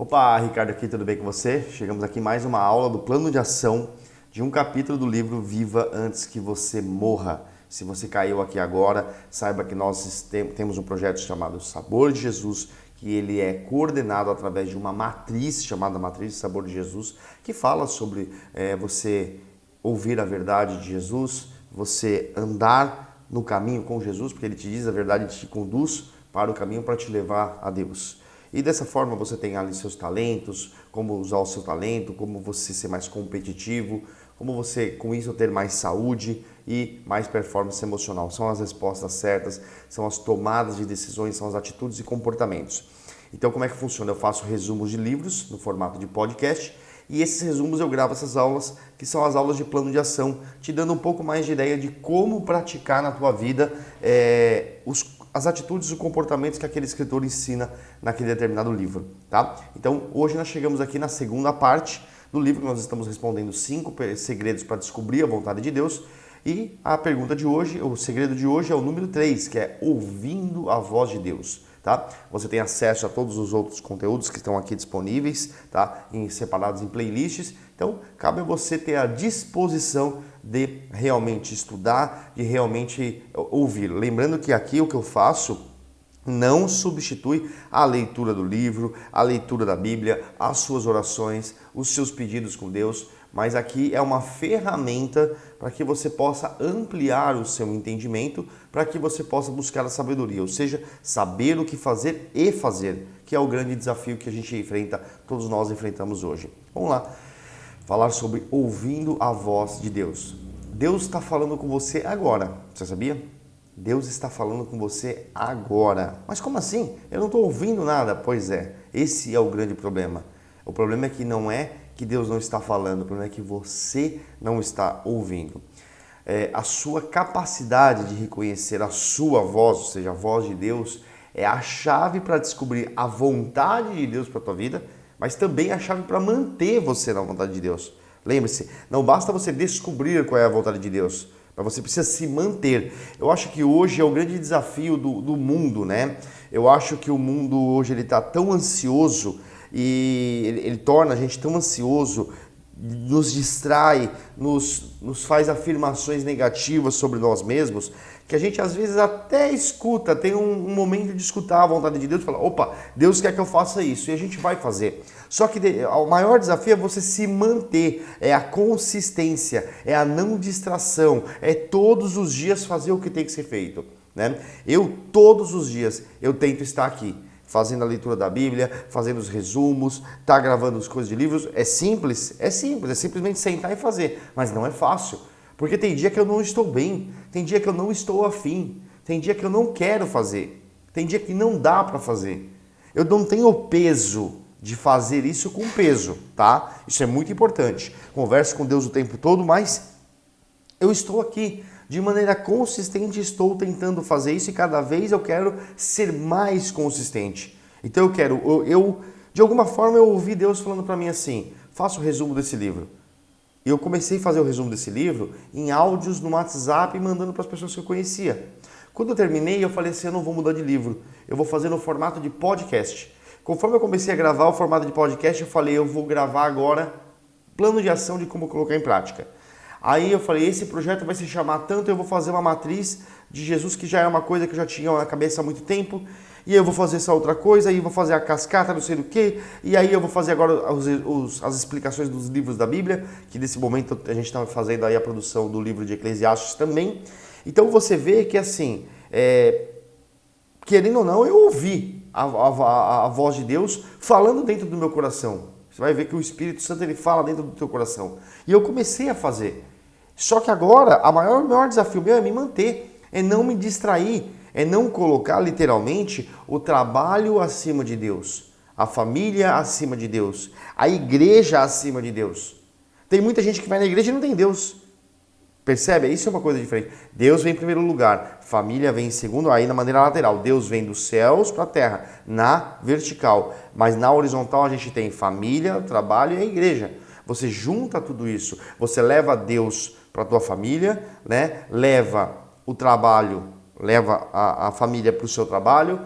Opa, Ricardo aqui, tudo bem com você? Chegamos aqui mais uma aula do plano de ação de um capítulo do livro Viva Antes que Você Morra. Se você caiu aqui agora, saiba que nós temos um projeto chamado Sabor de Jesus, que ele é coordenado através de uma matriz chamada Matriz de Sabor de Jesus, que fala sobre você ouvir a verdade de Jesus, você andar no caminho com Jesus, porque ele te diz a verdade e te conduz para o caminho para te levar a Deus. E dessa forma você tem ali seus talentos, como usar o seu talento, como você ser mais competitivo, como você com isso ter mais saúde e mais performance emocional. São as respostas certas, são as tomadas de decisões, são as atitudes e comportamentos. Então como é que funciona? Eu faço resumos de livros no formato de podcast e esses resumos eu gravo essas aulas, que são as aulas de plano de ação, te dando um pouco mais de ideia de como praticar na tua vida as atitudes e comportamentos que aquele escritor ensina naquele determinado livro, tá? Então, hoje nós chegamos aqui na segunda parte do livro, nós estamos respondendo 5 segredos para descobrir a vontade de Deus, e a pergunta de hoje, o segredo de hoje é o número 3, que é ouvindo a voz de Deus, tá? Você tem acesso a todos os outros conteúdos que estão aqui disponíveis, tá? Separados em playlists, então cabe a você ter a disposição de realmente estudar, de realmente ouvir. Lembrando que aqui o que eu faço não substitui a leitura do livro, a leitura da Bíblia, as suas orações, os seus pedidos com Deus, mas aqui é uma ferramenta para que você possa ampliar o seu entendimento, para que você possa buscar a sabedoria, ou seja, saber o que fazer e fazer, que é o grande desafio que a gente enfrenta, todos nós enfrentamos hoje. Vamos lá, falar sobre ouvindo a voz de Deus. Deus está falando com você agora, você sabia? Deus está falando com você agora. Mas como assim? Eu não estou ouvindo nada. Pois é, esse é o grande problema. O problema é que não é que Deus não está falando, o problema é que você não está ouvindo. A sua capacidade de reconhecer a sua voz, ou seja, a voz de Deus, é a chave para descobrir a vontade de Deus para a tua vida, mas também a chave para manter você na vontade de Deus. Lembre-se, não basta você descobrir qual é a vontade de Deus, mas você precisa se manter. Eu acho que hoje é o grande desafio do mundo, né? Eu acho que o mundo hoje ele está tão ansioso e ele torna a gente tão ansioso, nos distrai, nos faz afirmações negativas sobre nós mesmos, que a gente às vezes até escuta, tem um momento de escutar a vontade de Deus e falar, opa, Deus quer que eu faça isso, e a gente vai fazer. Só que o maior desafio é você se manter, é a consistência, é a não distração, é todos os dias fazer o que tem que ser feito, né? Todos os dias, eu tento estar aqui, fazendo a leitura da Bíblia, fazendo os resumos, gravando as coisas de livros. É simples, é simplesmente sentar e fazer, mas não é fácil, porque tem dia que eu não estou bem, tem dia que eu não estou afim, tem dia que eu não quero fazer, tem dia que não dá para fazer. Eu não tenho o peso de fazer isso com peso, tá? Isso é muito importante. Converso com Deus o tempo todo, mas eu estou aqui. De maneira consistente estou tentando fazer isso e cada vez eu quero ser mais consistente. Então de alguma forma eu ouvi Deus falando para mim assim, faça o resumo desse livro. E eu comecei a fazer o resumo desse livro em áudios no WhatsApp e mandando para as pessoas que eu conhecia. Quando eu terminei, eu falei assim, eu não vou mudar de livro, eu vou fazer no formato de podcast. Conforme eu comecei a gravar o formato de podcast, eu falei, eu vou gravar agora plano de ação de como colocar em prática. Aí eu falei, esse projeto vai se chamar tanto, eu vou fazer uma matriz de Jesus, que já é uma coisa que eu já tinha na cabeça há muito tempo, e aí eu vou fazer essa outra coisa, aí vou fazer a cascata, não sei do que, e aí eu vou fazer agora as explicações dos livros da Bíblia, que nesse momento a gente está fazendo aí a produção do livro de Eclesiastes também. Então você vê que assim, querendo ou não, eu ouvi a voz de Deus falando dentro do meu coração. Você vai ver que o Espírito Santo ele fala dentro do teu coração. E eu comecei a fazer. Só que agora, o maior desafio meu é me manter, é não me distrair, é não colocar literalmente o trabalho acima de Deus, a família acima de Deus, a igreja acima de Deus. Tem muita gente que vai na igreja e não tem Deus. Percebe? Isso é uma coisa diferente. Deus vem em primeiro lugar, família vem em segundo, aí na maneira lateral. Deus vem dos céus para a terra, na vertical. Mas na horizontal a gente tem família, trabalho e a igreja. Você junta tudo isso, você leva Deus para a tua família, né? Leva o trabalho leva a família para o seu trabalho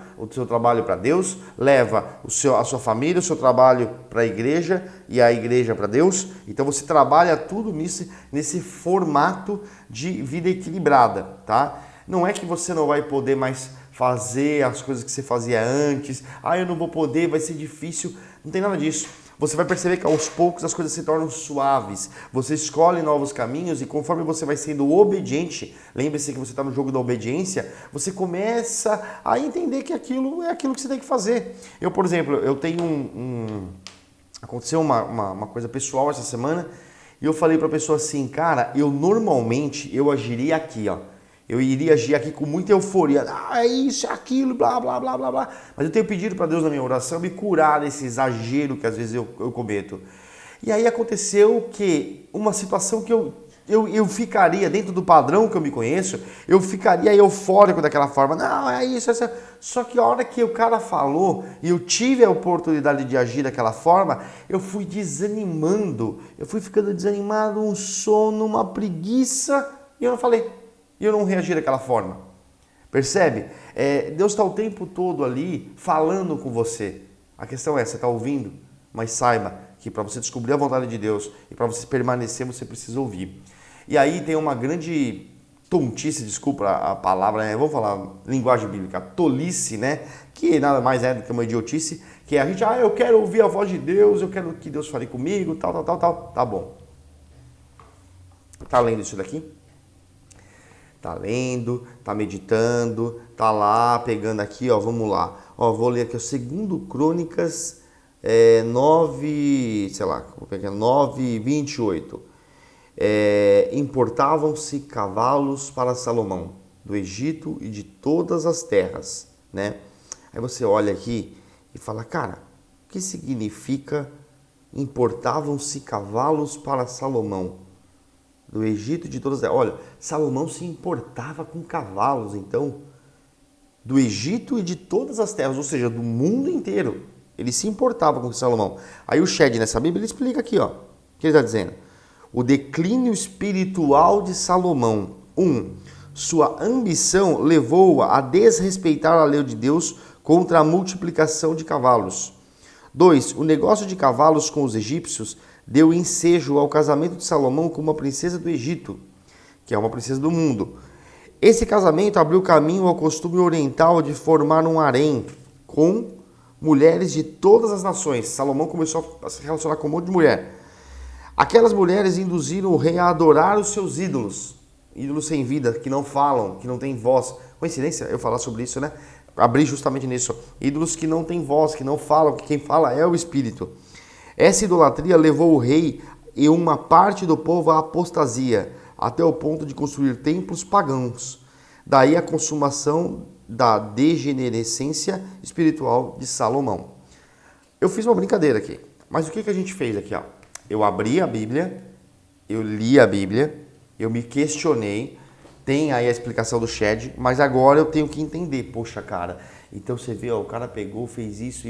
para Deus, leva a sua família, o seu trabalho para a igreja e a igreja para Deus. Então você trabalha tudo nesse formato de vida equilibrada, tá? Não é que você não vai poder mais fazer as coisas que você fazia antes, eu não vou poder, vai ser difícil, não tem nada disso. Você vai perceber que aos poucos as coisas se tornam suaves. Você escolhe novos caminhos e conforme você vai sendo obediente, lembre-se que você está no jogo da obediência, você começa a entender que aquilo é aquilo que você tem que fazer. Eu, por exemplo, eu tenho aconteceu uma coisa pessoal essa semana e eu falei para a pessoa assim, cara, normalmente eu agiria aqui, ó. Eu iria agir aqui com muita euforia. É isso, é aquilo, blá, blá, blá, blá, blá. Mas eu tenho pedido para Deus na minha oração me curar desse exagero que às vezes eu cometo. E aí aconteceu que uma situação que eu ficaria dentro do padrão que eu me conheço, eu ficaria eufórico daquela forma. Não, é isso, é isso. Só que a hora que o cara falou e eu tive a oportunidade de agir daquela forma, eu fui desanimando. Eu fui ficando desanimado, um sono, uma preguiça. E eu não falei. E eu não reagi daquela forma. Percebe? Deus está o tempo todo ali falando com você. A questão é, você está ouvindo? Mas saiba que para você descobrir a vontade de Deus e para você permanecer, você precisa ouvir. E aí tem uma grande tontice, desculpa a palavra, vamos falar linguagem bíblica, tolice, né? Que nada mais é do que uma idiotice, que é a gente, eu quero ouvir a voz de Deus, eu quero que Deus fale comigo, tal. Tá bom. Tá lendo isso daqui? Tá lendo, tá meditando, tá lá, pegando aqui, vamos lá. Vou ler aqui, 2 Crônicas 9, sei lá, 9:28. Importavam-se cavalos para Salomão, do Egito e de todas as terras, né? Aí você olha aqui e fala, cara, o que significa importavam-se cavalos para Salomão? Do Egito e de todas as terras. Olha, Salomão se importava com cavalos, então, do Egito e de todas as terras, ou seja, do mundo inteiro. Ele se importava com Salomão. Aí o Shed nessa Bíblia ele explica aqui, o que ele está dizendo? O declínio espiritual de Salomão. 1. Sua ambição levou-o a desrespeitar a lei de Deus contra a multiplicação de cavalos. 2. O negócio de cavalos com os egípcios deu ensejo ao casamento de Salomão com uma princesa do Egito, que é uma princesa do mundo. Esse casamento abriu caminho ao costume oriental de formar um harém com mulheres de todas as nações. Salomão começou a se relacionar com um monte de mulher. Aquelas mulheres induziram o rei a adorar os seus ídolos, ídolos sem vida, que não falam, que não têm voz. Coincidência eu falar sobre isso, né? Abri justamente nisso. Ídolos que não têm voz, que não falam, que quem fala é o Espírito. Essa idolatria levou o rei e uma parte do povo à apostasia, até o ponto de construir templos pagãos. Daí a consumação da degenerescência espiritual de Salomão. Eu fiz uma brincadeira aqui, mas o que a gente fez aqui? Eu abri a Bíblia, eu li a Bíblia, eu me questionei, tem aí a explicação do Shed, mas agora eu tenho que entender. Poxa, cara, então você vê, o cara pegou, fez isso,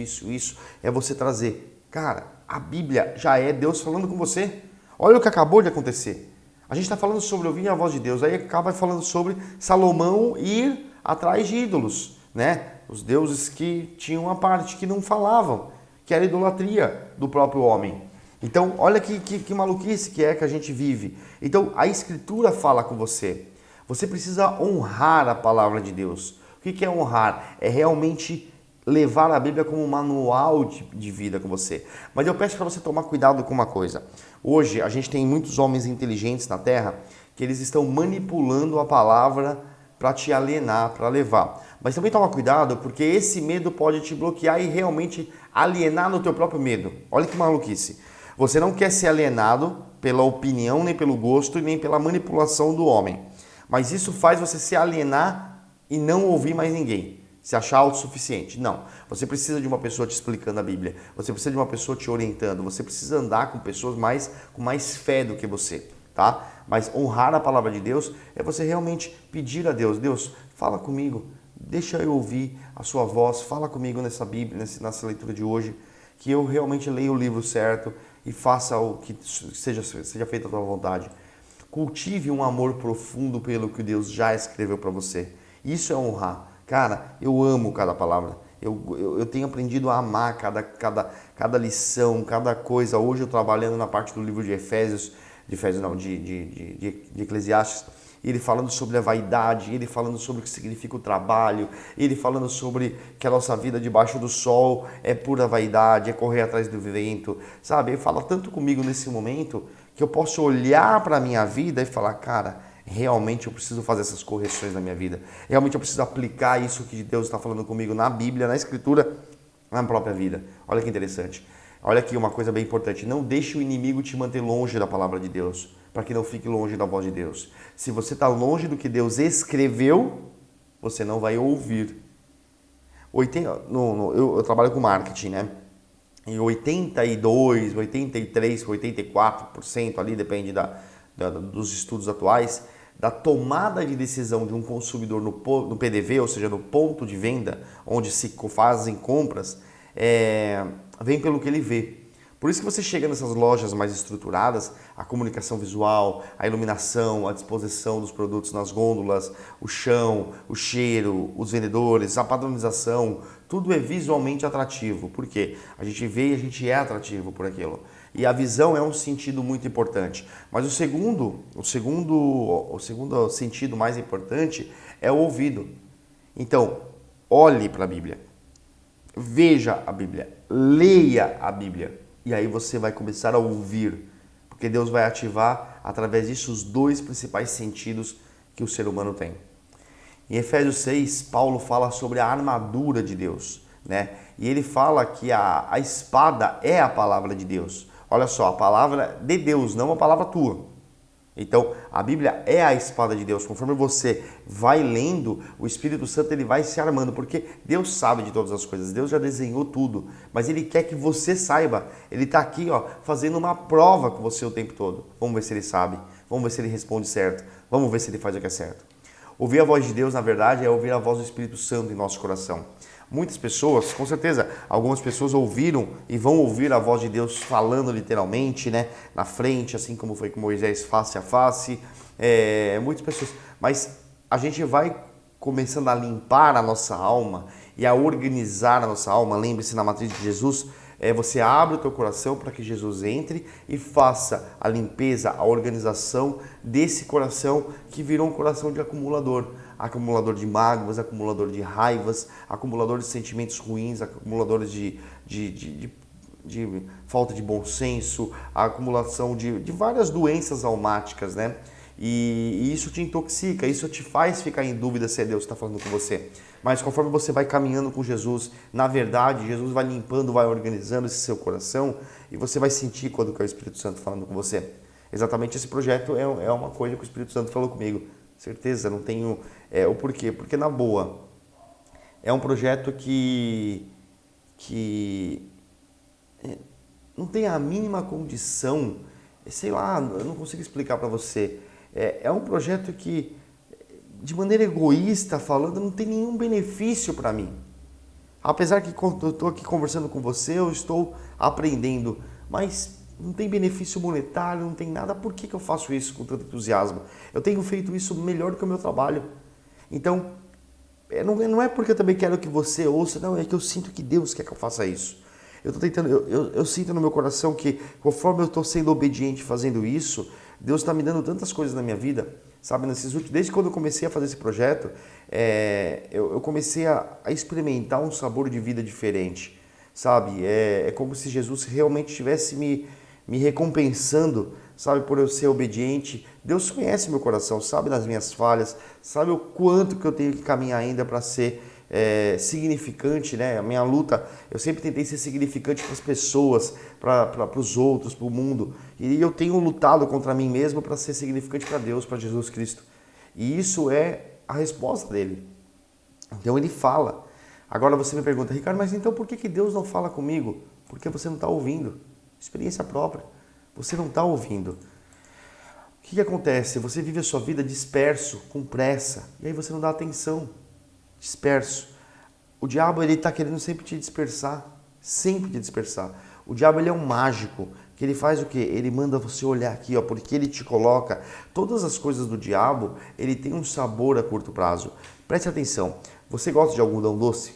é você trazer. Cara, a Bíblia já é Deus falando com você. Olha o que acabou de acontecer. A gente está falando sobre ouvir a voz de Deus, aí acaba falando sobre Salomão ir atrás de ídolos, né? Os deuses que tinham uma parte que não falavam, que era a idolatria do próprio homem. Então, olha que maluquice que a gente vive. Então, a Escritura fala com você. Você precisa honrar a palavra de Deus. O que é honrar? É realmente levar a Bíblia como um manual de vida com você. Mas eu peço para você tomar cuidado com uma coisa. Hoje, a gente tem muitos homens inteligentes na Terra que eles estão manipulando a palavra para te alienar, para levar. Mas também toma cuidado, porque esse medo pode te bloquear e realmente alienar no teu próprio medo. Olha que maluquice. Você não quer ser alienado pela opinião, nem pelo gosto, nem pela manipulação do homem. Mas isso faz você se alienar e não ouvir mais ninguém. Se achar autossuficiente. Não. Você precisa de uma pessoa te explicando a Bíblia. Você precisa de uma pessoa te orientando. Você precisa andar com pessoas com mais fé do que você, tá? Mas honrar a palavra de Deus é você realmente pedir a Deus. Deus, fala comigo. Deixa eu ouvir a sua voz. Fala comigo nessa Bíblia, nessa leitura de hoje. Que eu realmente leia o livro certo e faça o que seja feita a tua vontade. Cultive um amor profundo pelo que Deus já escreveu para você. Isso é honrar. Cara, eu amo cada palavra. Eu tenho aprendido a amar cada lição, cada coisa. Hoje eu trabalhando na parte do livro de de Eclesiastes, ele falando sobre a vaidade, ele falando sobre o que significa o trabalho, ele falando sobre que a nossa vida debaixo do sol é pura vaidade, é correr atrás do vento, sabe? Ele fala tanto comigo nesse momento que eu posso olhar para a minha vida e falar, cara, realmente eu preciso fazer essas correções na minha vida. Realmente eu preciso aplicar isso que Deus está falando comigo na Bíblia, na Escritura, na própria vida. Olha que interessante. Olha aqui uma coisa bem importante. Não deixe o inimigo te manter longe da palavra de Deus, para que não fique longe da voz de Deus. Se você está longe do que Deus escreveu, você não vai ouvir. Eu trabalho com marketing, né? E 82, 83, 84% ali, depende dos estudos atuais, da tomada de decisão de um consumidor no PDV, ou seja, no ponto de venda, onde se fazem compras, vem pelo que ele vê. Por isso que você chega nessas lojas mais estruturadas, a comunicação visual, a iluminação, a disposição dos produtos nas gôndolas, o chão, o cheiro, os vendedores, a padronização, tudo é visualmente atrativo. Por quê? A gente vê e a gente é atrativo por aquilo. E a visão é um sentido muito importante. Mas o segundo sentido mais importante é o ouvido. Então, olhe para a Bíblia, veja a Bíblia, leia a Bíblia. E aí você vai começar a ouvir, porque Deus vai ativar através disso os dois principais sentidos que o ser humano tem. Em Efésios 6, Paulo fala sobre a armadura de Deus, né? E ele fala que a espada é a palavra de Deus. Olha só, a palavra de Deus, não a palavra tua. Então, a Bíblia é a espada de Deus. Conforme você vai lendo, o Espírito Santo ele vai se armando, porque Deus sabe de todas as coisas, Deus já desenhou tudo, mas Ele quer que você saiba. Ele está aqui, fazendo uma prova com você o tempo todo. Vamos ver se Ele sabe, vamos ver se Ele responde certo, vamos ver se Ele faz o que é certo. Ouvir a voz de Deus, na verdade, é ouvir a voz do Espírito Santo em nosso coração. Muitas pessoas, com certeza, algumas pessoas ouviram e vão ouvir a voz de Deus falando literalmente, né, na frente, assim como foi com Moisés face a face, muitas pessoas. Mas a gente vai começando a limpar a nossa alma e a organizar a nossa alma. Lembre-se, na matriz de Jesus, você abre o teu coração para que Jesus entre e faça a limpeza, a organização desse coração que virou um coração de acumulador de mágoas, acumulador de raivas, acumulador de sentimentos ruins, acumuladores de falta de bom senso, a acumulação de várias doenças almáticas, né? E isso te intoxica, isso te faz ficar em dúvida se é Deus que está falando com você. Mas conforme você vai caminhando com Jesus, na verdade, Jesus vai limpando, vai organizando esse seu coração e você vai sentir quando que é o Espírito Santo falando com você. Exatamente esse projeto é uma coisa que o Espírito Santo falou comigo. Certeza, não tenho... o porquê? Porque, na boa, é um projeto que não tem a mínima condição, sei lá, eu não consigo explicar para você. É um projeto que, de maneira egoísta falando, não tem nenhum benefício para mim. Apesar que quando eu estou aqui conversando com você, eu estou aprendendo, mas não tem benefício monetário, não tem nada. Por que eu faço isso com tanto entusiasmo? Eu tenho feito isso melhor do que o meu trabalho. Então, não é porque eu também quero que você ouça, não, é que eu sinto que Deus quer que eu faça isso. Eu sinto no meu coração que, conforme eu estou sendo obediente fazendo isso, Deus está me dando tantas coisas na minha vida, sabe? Desde quando eu comecei a fazer esse projeto, eu comecei a experimentar um sabor de vida diferente, sabe? É como se Jesus realmente estivesse me recompensando, sabe? Por eu ser obediente. Deus conhece meu coração, sabe das minhas falhas, sabe o quanto que eu tenho que caminhar ainda para ser significante, né? A minha luta, eu sempre tentei ser significante para as pessoas, para os outros, para o mundo. E eu tenho lutado contra mim mesmo para ser significante para Deus, para Jesus Cristo. E isso é a resposta dele. Então ele fala. Agora você me pergunta, Ricardo, mas então por que Deus não fala comigo? Porque você não está ouvindo. Experiência própria. Você não está ouvindo. O que acontece? Você vive a sua vida disperso, com pressa, e aí você não dá atenção. Disperso. O diabo, ele está querendo sempre te dispersar. Sempre te dispersar. O diabo ele é um mágico, que ele faz o quê? Ele manda você olhar aqui, ó, porque ele te coloca. Todas as coisas do diabo, ele tem um sabor a curto prazo. Preste atenção, você gosta de algodão doce?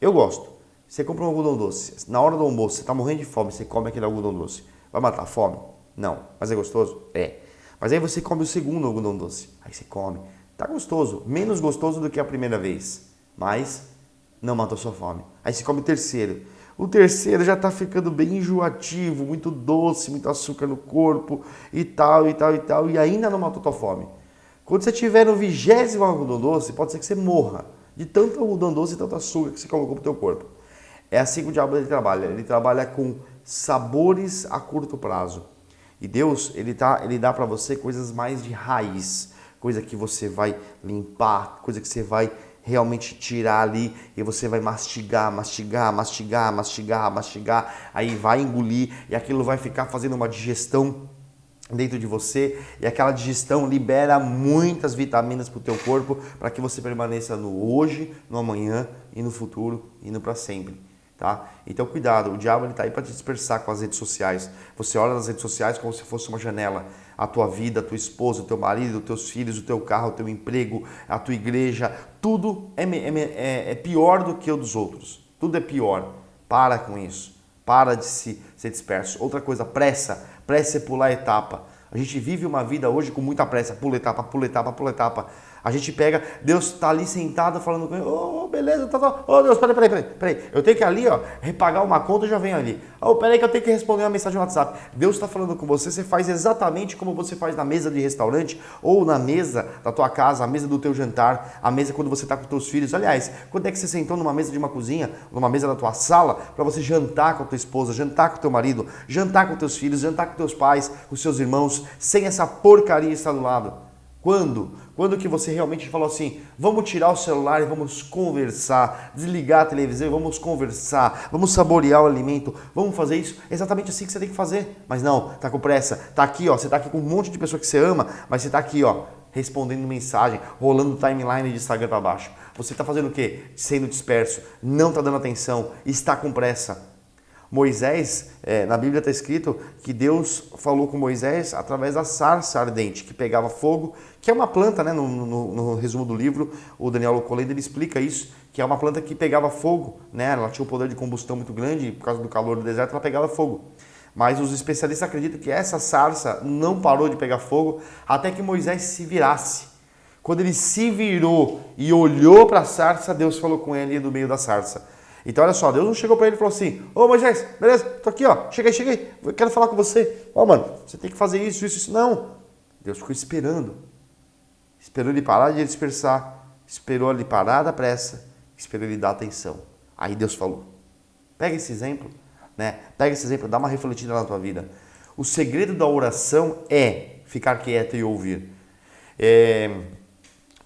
Eu gosto. Você compra um algodão doce, na hora do almoço, você está morrendo de fome, você come aquele algodão doce. Vai matar a fome? Não. Mas é gostoso? É. Mas aí você come o segundo algodão doce. Aí você come. Tá gostoso. Menos gostoso do que a primeira vez. Mas não matou sua fome. Aí você come o terceiro. O terceiro já tá ficando bem enjoativo, muito doce, muito açúcar no corpo e tal, e tal, e tal. E ainda não matou tua fome. Quando você tiver no 20º algodão doce, pode ser que você morra de tanto algodão doce e tanto açúcar que você colocou pro teu corpo. É assim que o diabo ele trabalha. Ele trabalha com sabores a curto prazo. E Deus, ele dá para você coisas mais de raiz, coisa que você vai limpar, coisa que você vai realmente tirar ali e você vai mastigar, mastigar, mastigar, mastigar, mastigar, aí vai engolir e aquilo vai ficar fazendo uma digestão dentro de você e aquela digestão libera muitas vitaminas para o teu corpo para que você permaneça no hoje, no amanhã e no futuro e no para sempre. Tá? Então cuidado, o diabo está aí para te dispersar com as redes sociais. Você olha nas redes sociais como se fosse uma janela. A tua vida, a tua esposa, o teu marido, os teus filhos, o teu carro, o teu emprego, a tua igreja, tudo é pior do que o dos outros. Tudo é pior. Para com isso. Para de ser disperso. Outra coisa, pressa. Pressa é pular etapa. A gente vive uma vida hoje com muita pressa. Pula etapa, pula etapa, pula etapa. A gente pega, Deus está ali sentado falando com ele, beleza, Deus, peraí, eu tenho que ir ali, ó, repagar uma conta e já venho ali. Peraí que eu tenho que responder uma mensagem no WhatsApp. Deus está falando com você, você faz exatamente como você faz na mesa de restaurante ou na mesa da tua casa, a mesa do teu jantar, a mesa quando você está com os teus filhos. Aliás, quando é que você sentou numa mesa de uma cozinha, numa mesa da tua sala, para você jantar com a tua esposa, jantar com o teu marido, jantar com teus filhos, jantar com teus pais, com seus irmãos, sem essa porcaria estar do lado? Quando? Quando que você realmente falou assim, vamos tirar o celular e vamos conversar, desligar a televisão e vamos conversar, vamos saborear o alimento, vamos fazer isso? É exatamente assim que você tem que fazer. Mas não, tá com pressa, tá aqui, ó, você tá aqui com um monte de pessoa que você ama, mas você tá aqui, ó, respondendo mensagem, rolando timeline de Instagram para baixo. Você tá fazendo o quê? Sendo disperso, não tá dando atenção, está com pressa. Moisés, na Bíblia está escrito que Deus falou com Moisés através da sarça ardente, que pegava fogo, que é uma planta, né? No resumo do livro, o Daniel Locolenda, ele explica isso, que é uma planta que pegava fogo, né? Ela tinha um poder de combustão muito grande, por causa do calor do deserto, ela pegava fogo. Mas os especialistas acreditam que essa sarça não parou de pegar fogo até que Moisés se virasse. Quando ele se virou e olhou para a sarça, Deus falou com ele do meio da sarça. Então, olha só, Deus não chegou para ele e falou assim, Moisés, beleza, tô aqui, ó, chega aí, eu quero falar com você. Mano, você tem que fazer isso. Não. Deus ficou esperando. Esperou ele parar de dispersar, esperou ele parar da pressa, esperou ele dar atenção. Aí Deus falou. Pega esse exemplo, né? Pega esse exemplo, dá uma refletida na tua vida. O segredo da oração é ficar quieto e ouvir.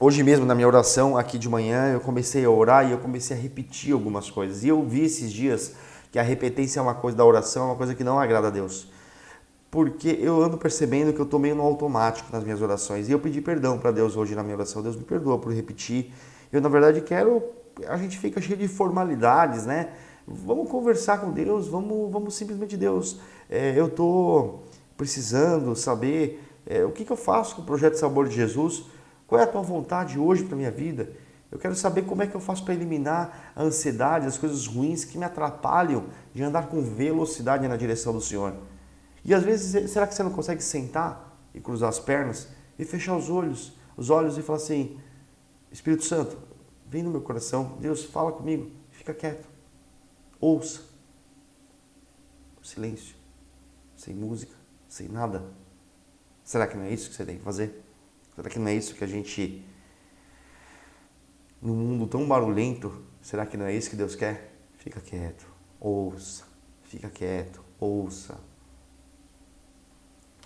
Hoje mesmo, na minha oração aqui de manhã, eu comecei a orar e eu comecei a repetir algumas coisas. E eu vi esses dias que a repetência é uma coisa da oração, é uma coisa que não agrada a Deus. Porque eu ando percebendo que eu estou meio no automático nas minhas orações. E eu pedi perdão para Deus hoje na minha oração. Deus me perdoa por repetir. Eu, na verdade, a gente fica cheio de formalidades, né? Vamos conversar com Deus, vamos simplesmente, Deus, eu estou precisando saber o que eu faço com o Projeto Sabor de Jesus. Qual é a tua vontade hoje para a minha vida? Eu quero saber como é que eu faço para eliminar a ansiedade, as coisas ruins que me atrapalham de andar com velocidade na direção do Senhor. E às vezes, será que você não consegue sentar e cruzar as pernas e fechar os olhos e falar assim, Espírito Santo, vem no meu coração, Deus, fala comigo, fica quieto, ouça. Silêncio, sem música, sem nada. Será que não é isso que você tem que fazer? Será que não é isso que a gente, num mundo tão barulhento, será que não é isso que Deus quer? Fica quieto, ouça, fica quieto, ouça.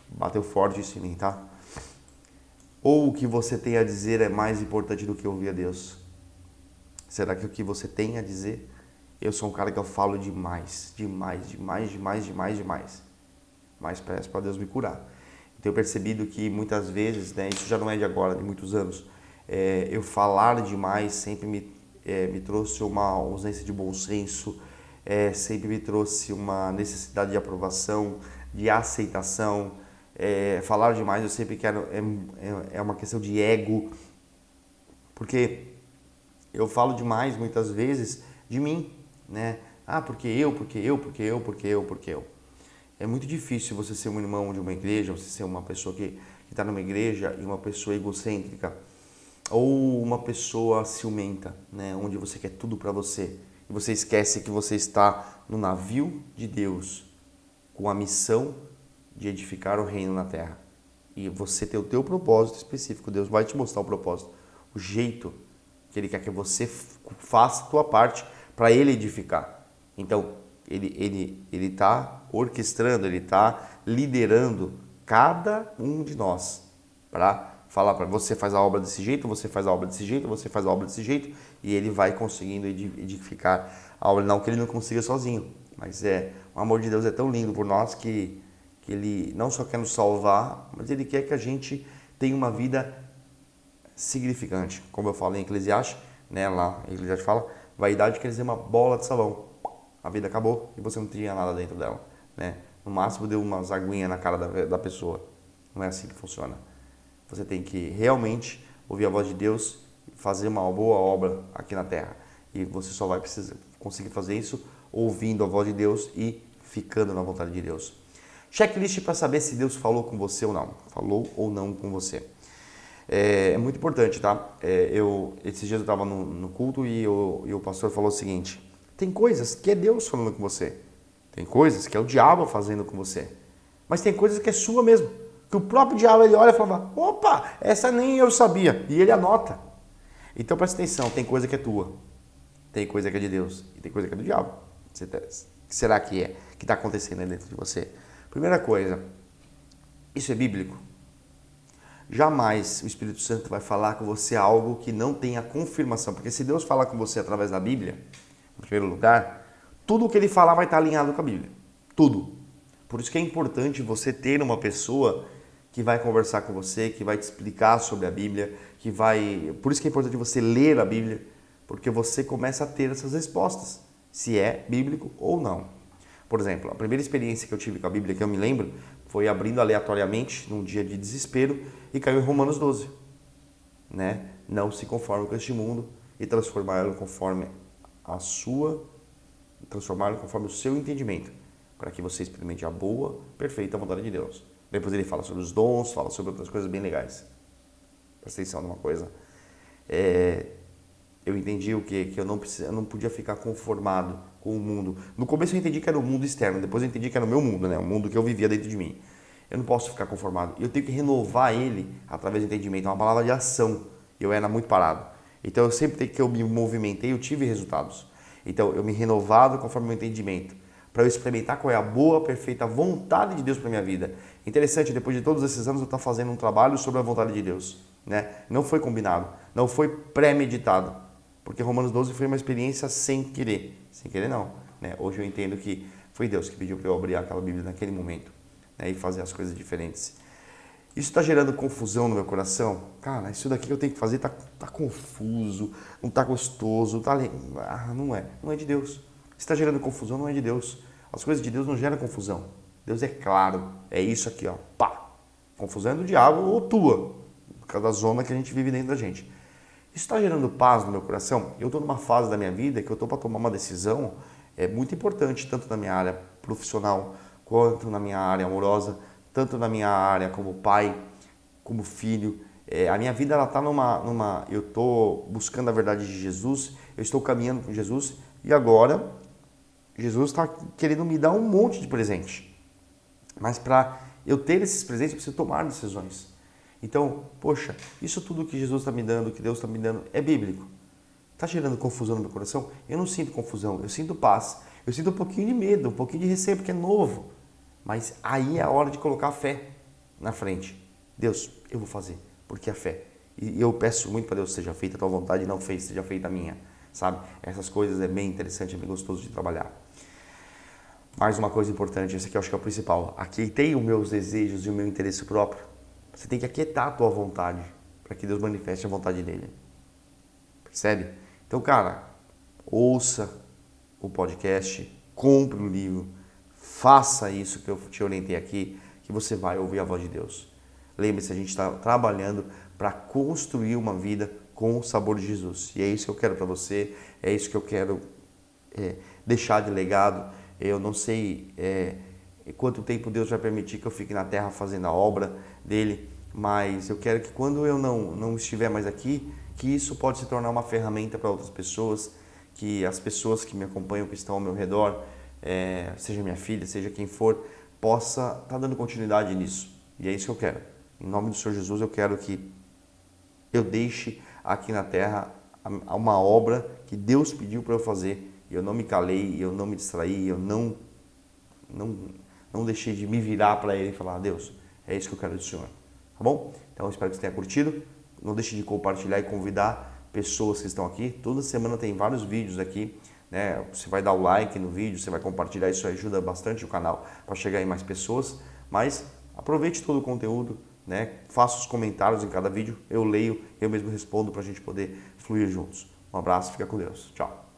Bateu forte isso em mim, tá? Ou o que você tem a dizer é mais importante do que ouvir a Deus? Será que o que você tem a dizer? Eu sou um cara que eu falo demais. Mas peço para Deus me curar. Tenho percebido que muitas vezes, né, isso já não é de agora, de muitos anos, eu falar demais sempre me trouxe uma ausência de bom senso, sempre me trouxe uma necessidade de aprovação, de aceitação. Falar demais eu sempre quero, é uma questão de ego, porque eu falo demais muitas vezes de mim, né? Ah, porque eu. É muito difícil você ser um irmão de uma igreja, você ser uma pessoa que está numa igreja e uma pessoa egocêntrica ou uma pessoa ciumenta, né? Onde você quer tudo para você e você esquece que você está no navio de Deus com a missão de edificar o reino na terra. E você tem o teu propósito específico, Deus vai te mostrar o propósito, o jeito que Ele quer que você faça a tua parte para Ele edificar. Então, Ele está orquestrando, Ele está liderando cada um de nós para falar para você faz a obra desse jeito, você faz a obra desse jeito, você faz a obra desse jeito, e Ele vai conseguindo edificar a obra. Não que Ele não consiga sozinho, mas o amor de Deus é tão lindo por nós que Ele não só quer nos salvar, mas Ele quer que a gente tenha uma vida significante. Como eu falo em Eclesiastes, né, lá em Eclesiastes fala, vaidade quer dizer uma bola de sabão. A vida acabou e você não tinha nada dentro dela, né? No máximo deu umas aguinhas na cara da pessoa. Não é assim que funciona. Você tem que realmente ouvir a voz de Deus e fazer uma boa obra aqui na terra. E você só vai conseguir fazer isso ouvindo a voz de Deus e ficando na vontade de Deus. Checklist para saber se Deus falou com você ou não. Falou ou não com você. É muito importante, tá? Esses dias eu estava no culto e o pastor falou o seguinte: tem coisas que é Deus falando com você, tem coisas que é o diabo fazendo com você, mas tem coisas que é sua mesmo, que o próprio diabo ele olha e fala: opa, essa nem eu sabia, e ele anota. Então presta atenção, tem coisa que é tua, tem coisa que é de Deus e tem coisa que é do diabo. O que será que está acontecendo aí dentro de você? Primeira coisa, isso é bíblico? Jamais o Espírito Santo vai falar com você algo que não tenha confirmação. Porque se Deus falar com você através da Bíblia, em primeiro lugar, tudo o que Ele falar vai estar alinhado com a Bíblia. Tudo. Por isso que é importante você ter uma pessoa que vai conversar com você, que vai te explicar sobre a Bíblia, Por isso que é importante você ler a Bíblia, porque você começa a ter essas respostas, se é bíblico ou não. Por exemplo, a primeira experiência que eu tive com a Bíblia, que eu me lembro, foi abrindo aleatoriamente, num dia de desespero, e caiu em Romanos 12. Né? Não se conforme com este mundo e transformá-lo conforme o seu entendimento, para que você experimente a boa, perfeita vontade de Deus. Depois ele fala sobre os dons, fala sobre outras coisas bem legais. Presta atenção numa coisa. Eu entendi que eu não podia ficar conformado com o mundo. No começo eu entendi que era o mundo externo, depois eu entendi que era o meu mundo, né? O mundo que eu vivia dentro de mim. Eu não posso ficar conformado. Eu tenho que renovar ele através do entendimento. É uma palavra de ação. Eu era muito parado. Então, eu sempre que eu me movimentei, eu tive resultados. Então, eu me renovado conforme o meu entendimento, para eu experimentar qual é a boa, perfeita vontade de Deus para minha vida. Interessante, depois de todos esses anos, eu estou fazendo um trabalho sobre a vontade de Deus. Né? Não foi combinado, não foi pré-meditado. Porque Romanos 12 foi uma experiência sem querer. Sem querer não. Né? Hoje eu entendo que foi Deus que pediu para eu abrir aquela Bíblia naquele momento, né? E fazer as coisas diferentes. Isso está gerando confusão no meu coração? Cara, isso daqui que eu tenho que fazer tá confuso, não tá gostoso, não é de Deus. Se está gerando confusão, não é de Deus. As coisas de Deus não geram confusão. Deus é claro, é isso aqui, ó, pá. Confusão é do diabo ou tua, por causa da zona que a gente vive dentro da gente. Isso está gerando paz no meu coração? Eu estou numa fase da minha vida que eu estou para tomar uma decisão muito importante, tanto na minha área profissional, quanto na minha área amorosa, tanto na minha área como pai, como filho. A minha vida ela está eu estou buscando a verdade de Jesus, eu estou caminhando com Jesus e agora Jesus está querendo me dar um monte de presente. Mas para eu ter esses presentes, eu preciso tomar decisões. Então, poxa, isso tudo que Jesus está me dando, que Deus está me dando, é bíblico. Está gerando confusão no meu coração? Eu não sinto confusão, eu sinto paz. Eu sinto um pouquinho de medo, um pouquinho de receio, porque é novo. Mas aí é a hora de colocar a fé na frente. Deus, eu vou fazer, porque é fé. E eu peço muito para Deus, seja feita a tua vontade, não seja feita a minha. Sabe? Essas coisas é bem interessante, é bem gostoso de trabalhar. Mais uma coisa importante, esse aqui eu acho que é o principal. Aquietei os meus desejos e o meu interesse próprio. Você tem que aquietar a tua vontade para que Deus manifeste a vontade dele. Percebe? Então, cara, ouça o podcast, compre o livro, faça isso que eu te orientei aqui, que você vai ouvir a voz de Deus. Lembre-se, a gente está trabalhando para construir uma vida com o sabor de Jesus. E é isso que eu quero para você, é isso que eu quero deixar de legado. Eu não sei quanto tempo Deus vai permitir que eu fique na terra fazendo a obra dele, mas eu quero que quando eu não estiver mais aqui, que isso pode se tornar uma ferramenta para outras pessoas, que as pessoas que me acompanham, que estão ao meu redor, seja minha filha, seja quem for, possa estar dando continuidade nisso. E é isso que eu quero. Em nome do Senhor Jesus, eu quero que eu deixe aqui na terra uma obra que Deus pediu para eu fazer. E eu não me calei, eu não me distraí, eu não deixei de me virar para Ele e falar: Deus, é isso que eu quero do Senhor. Tá bom? Então eu espero que você tenha curtido. Não deixe de compartilhar e convidar pessoas que estão aqui. Toda semana tem vários vídeos aqui, né? Você vai dar o like no vídeo, você vai compartilhar, isso ajuda bastante o canal para chegar em mais pessoas. Mas aproveite todo o conteúdo, né? Faça os comentários em cada vídeo, eu leio, eu mesmo respondo para a gente poder fluir juntos. Um abraço, fica com Deus. Tchau.